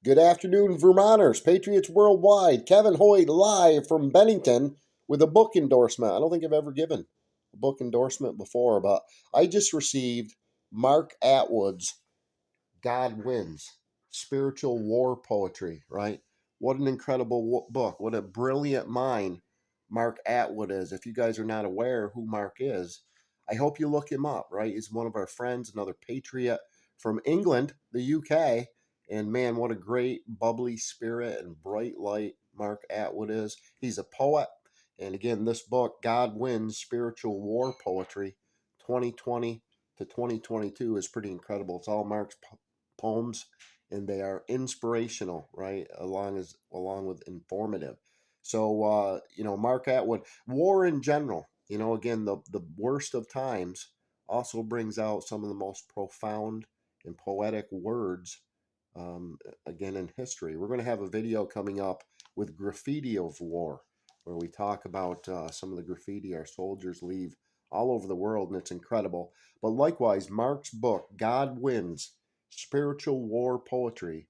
Good afternoon, Vermonters, Patriots worldwide. Kevin Hoyt live from Bennington with a book endorsement. I don't think I've ever given a book endorsement before, but I just received Mark Attwood's God Wins, Spiritual War Poetry, right? What an incredible book. What a brilliant mind Mark Attwood is. If you guys are not aware who Mark is, I hope you look him up, right? He's one of our friends, another patriot from England, the UK. And man, what a great, bubbly spirit and bright light Mark Attwood is. He's a poet. And again, this book, God Wins, Spiritual War Poetry, 2020 to 2022, is pretty incredible. It's all Mark's poems, and they are inspirational, right? Along with informative. So Mark Atwood, war in general. Again, the worst of times also brings out some of the most profound and poetic words. Again, in history, we're going to have a video coming up with graffiti of war, where we talk about some of the graffiti our soldiers leave all over the world, and it's incredible. But likewise, Mark's book, God Wins, Spiritual War Poetry,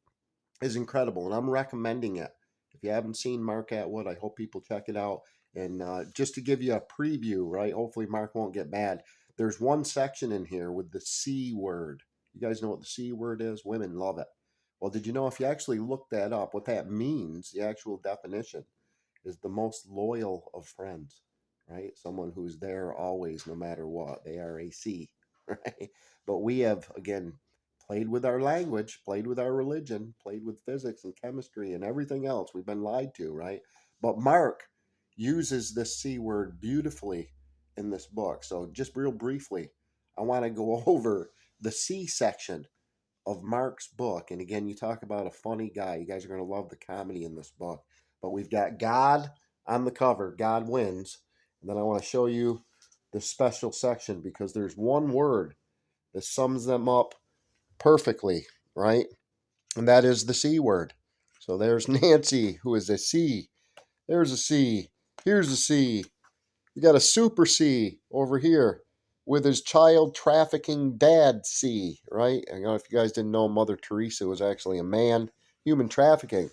is incredible, and I'm recommending it. If you haven't seen Mark Atwood, I hope people check it out. And just to give you a preview, right? Hopefully, Mark won't get mad. There's one section in here with the C word. You guys know what the C word is? Women love it. Well, did you know if you actually look that up, what that means, the actual definition, is the most loyal of friends, right? Someone who's there always, no matter what. They are a C, right? But we have, again, played with our language, played with our religion, played with physics and chemistry and everything else. We've been lied to, right? But Mark uses this C word beautifully in this book. So, just real briefly, I want to go over the C section of Mark's book. And again, you talk about a funny guy. You guys are going to love the comedy in this book. But we've got God on the cover, God Wins. And then I want to show you the special section because there's one word that sums them up perfectly, right? And that is the C word. So there's Nancy, who is a C. There's a C. Here's a C. You got a super C over here with his child trafficking dad C, right? I know if you guys didn't know, Mother Teresa was actually a man. Human trafficking,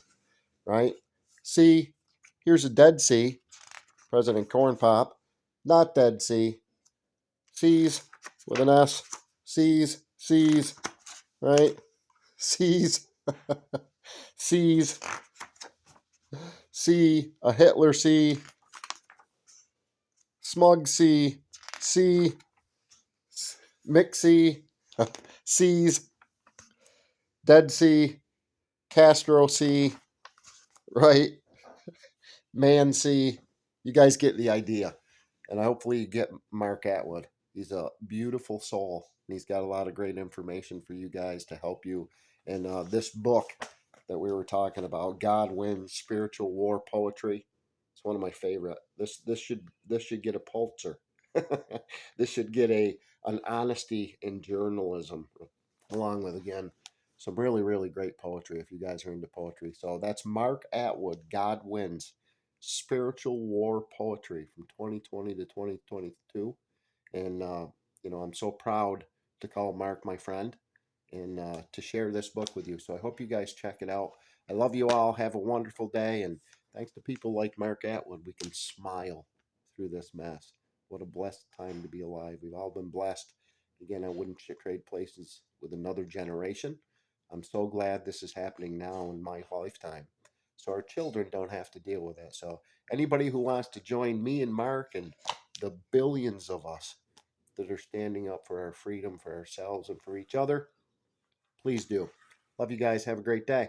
right? C. Here's a dead C. President Corn Pop. Not dead C. C's with an S. C's. C's, right? C's. C's. C. A Hitler C. Smug C. C. Mixie. C's. Dead Sea, Castro Sea, right? Man Sea. You guys get the idea. And hopefully you get Mark Atwood. He's a beautiful soul. And he's got a lot of great information for you guys to help you. And this book that we were talking about, God Wins, Spiritual War Poetry. It's one of my favorite. This should get a Pulitzer. This should get an honesty in journalism, along with again some really really great poetry if you guys are into poetry. So that's Mark Atwood, God Wins, Spiritual War Poetry from 2020 to 2022. And I'm so proud to call Mark my friend and to share this book with you. So I hope you guys check it out. I love you all. Have a wonderful day. And thanks to people like Mark Atwood, we can smile through this mess. What a blessed time to be alive. We've all been blessed. Again, I wouldn't trade places with another generation. I'm so glad this is happening now in my lifetime. So our children don't have to deal with it. So anybody who wants to join me and Mark and the billions of us that are standing up for our freedom, for ourselves, and for each other, please do. Love you guys. Have a great day.